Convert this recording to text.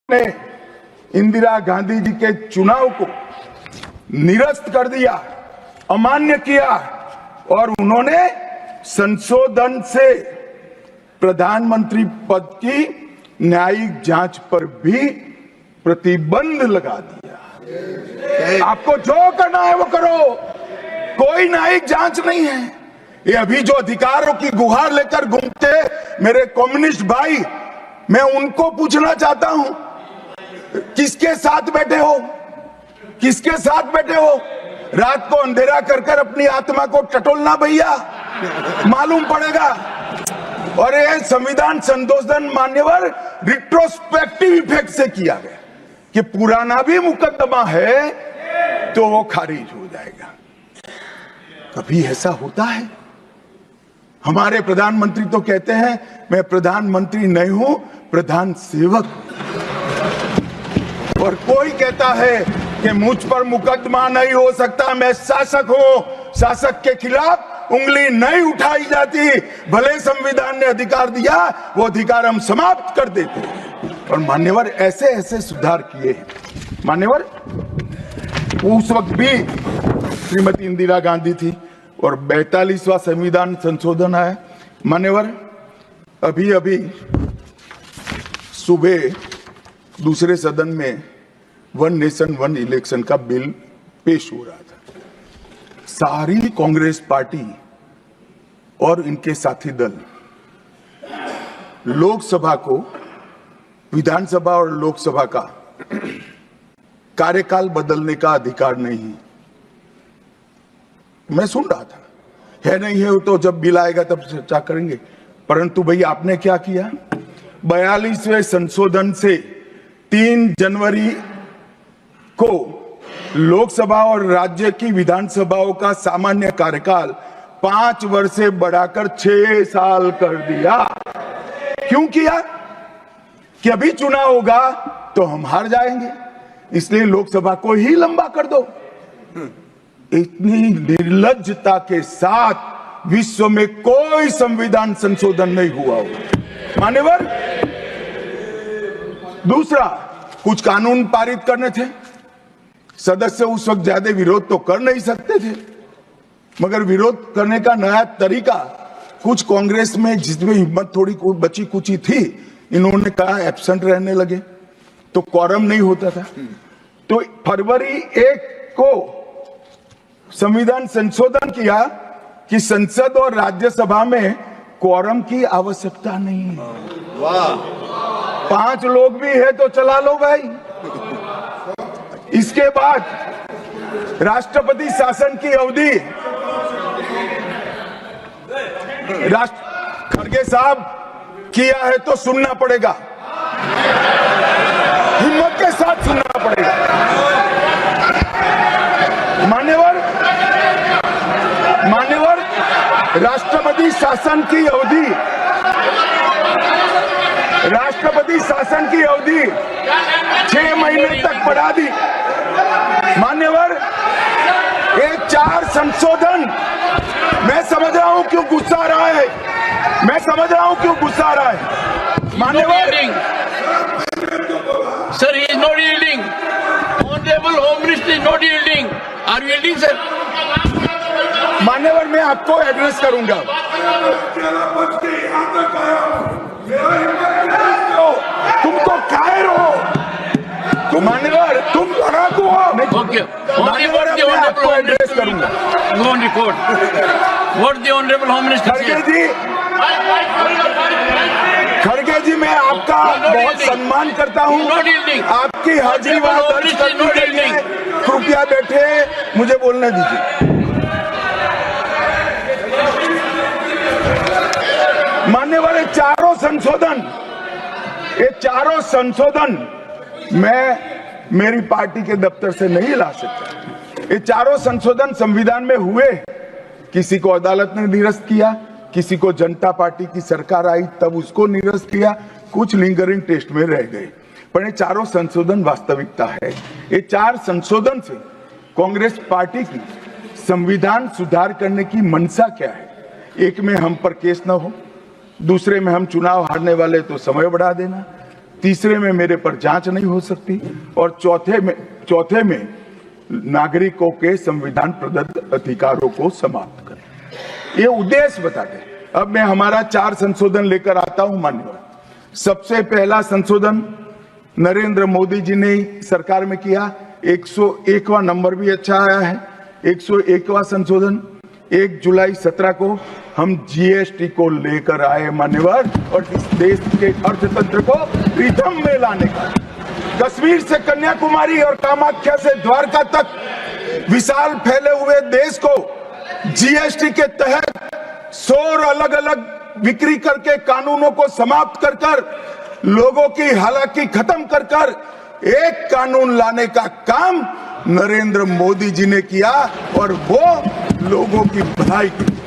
ने इंदिरा गांधी जी के चुनाव को निरस्त कर दिया, अमान्य किया और उन्होंने संशोधन से प्रधानमंत्री पद की न्यायिक जांच पर भी प्रतिबंध लगा दिया। आपको जो करना है वो करो, कोई न्यायिक जांच नहीं है। ये अभी जो अधिकारों की गुहार लेकर घूमते मेरे कम्युनिस्ट भाई, मैं उनको पूछना चाहता हूं, किसके साथ बैठे हो? किसके साथ बैठे हो? रात को अंधेरा कर कर अपनी आत्मा को टटोलना भैया, मालूम पड़ेगा। और ये संविधान संशोधन मान्यवर रिट्रोस्पेक्टिव इफेक्ट से किया गया कि पुराना भी मुकदमा है तो वो खारिज हो जाएगा। कभी ऐसा होता है? हमारे प्रधानमंत्री तो कहते हैं मैं प्रधानमंत्री नहीं हूं, प्रधान सेवक। और कोई कहता है कि मुझ पर मुकदमा नहीं हो सकता, मैं शासक हूं, शासक के खिलाफ उंगली नहीं उठाई जाती। भले संविधान ने अधिकार दिया, वो अधिकार हम समाप्त कर देते हैं। और मान्यवर ऐसे ऐसे सुधार किए हैं। मान्यवर उस वक्त भी श्रीमती इंदिरा गांधी थी और 42वां संविधान संशोधन आया। मान्यवर अभी अभी सुबह दूसरे सदन में वन नेशन वन इलेक्शन का बिल पेश हो रहा था। सारी कांग्रेस पार्टी और इनके साथी दल लोकसभा को, विधानसभा और लोकसभा का कार्यकाल बदलने का अधिकार नहीं। मैं सुन रहा था, है नहीं है तो जब बिल आएगा तब चर्चा करेंगे। परंतु भाई आपने क्या किया? 42वें संशोधन से 3 जनवरी को लोकसभा और राज्य की विधानसभाओं का सामान्य कार्यकाल 5 वर्ष से बढ़ाकर 6 साल कर दिया। क्यों किया? कि अभी चुनाव होगा तो हम हार जाएंगे, इसलिए लोकसभा को ही लंबा कर दो। इतनी निर्लज्जता के साथ विश्व में कोई संविधान संशोधन नहीं हुआ होगा। मान्यवर दूसरा, कुछ कानून पारित करने थे, सदस्य उस वक्त ज्यादा विरोध तो कर नहीं सकते थे, मगर विरोध करने का नया तरीका कुछ कांग्रेस में, जिसमें हिम्मत थोड़ी बची कुची थी, इन्होंने कहा एब्सेंट रहने लगे तो क्वारम नहीं होता था। तो फरवरी 1 को संविधान संशोधन किया कि संसद और राज्यसभा में क्वारम की आवश्यकता नहीं है। वाह, 5 लोग भी है तो चला लो भाई। इसके बाद राष्ट्रपति शासन की अवधि, खड़गे साहब किया है तो सुनना पड़ेगा, हिम्मत के साथ सुनना पड़ेगा। मान्यवर राष्ट्रपति शासन की अवधि, राष्ट्रपति शासन की अवधि 6 महीने तक बढ़ा दी। मान्यवर ये 4 संशोधन, मैं समझ रहा हूं क्यों गुस्सा आ रहा है, मैं समझ रहा हूं क्यों गुस्सा आ रहा है। मान्यवर sir, he is not yielding. Honorable Home Minister is not yielding. Are you yielding, sir? मान्यवर मैं आपको एड्रेस करूंगा। तुम तो कायर हो, मान्यवर तुम लड़ाकू हो। Okay. मान्यवर मैं आपको एड्रेस करूंगा। Go on record. What the Honorable Home Minister खड़गे said. जी, खड़गे जी मैं आपका बहुत सम्मान करता हूं, आपकी हाजिरी वहां दर्ज कर दी गई है। कृपया बैठे, मुझे बोलने दीजिए। मान्यवर ये चारों संशोधन मैं मेरी पार्टी के दफ्तर से नहीं ला सकता। ये चारों संशोधन संविधान में हुए, किसी को अदालत ने निरस्त किया, किसी को जनता पार्टी की सरकार आई तब उसको निरस्त किया, कुछ लिंगरिंग टेस्ट में रह गए, पर ये चारों संशोधन वास्तविकता है। ये 4 संशोधन से कांग्रेस पार्टी की संविधान सुधार करने की मंशा क्या है? एक में हम पर केस न हो, दूसरे में हम चुनाव हारने वाले तो समय बढ़ा देना, तीसरे में मेरे पर जांच नहीं हो सकती और चौथे में नागरिकों के संविधान प्रदत्त अधिकारों को समाप्त करें। ये उद्देश्य बताते हैं। अब मैं हमारा 4 संशोधन लेकर आता हूं मान्यवर। सबसे पहला संशोधन नरेंद्र मोदी जी ने सरकार में किया, 101वां नंबर भी अच्छा आया है। 101वां संशोधन 1 जुलाई 17 को हम जीएसटी को लेकर आए मान्यवर, और इस देश के अर्थतंत्र को रिथम में लाने का। कश्मीर से कन्याकुमारी और कामाख्या से द्वारका तक विशाल फैले हुए देश को जीएसटी के तहत 100 अलग अलग बिक्री करके कानूनों को समाप्त कर कर लोगों की हालाकी खत्म कर कर एक कानून लाने का काम नरेंद्र मोदी जी ने किया और वो लोगों की भलाई की।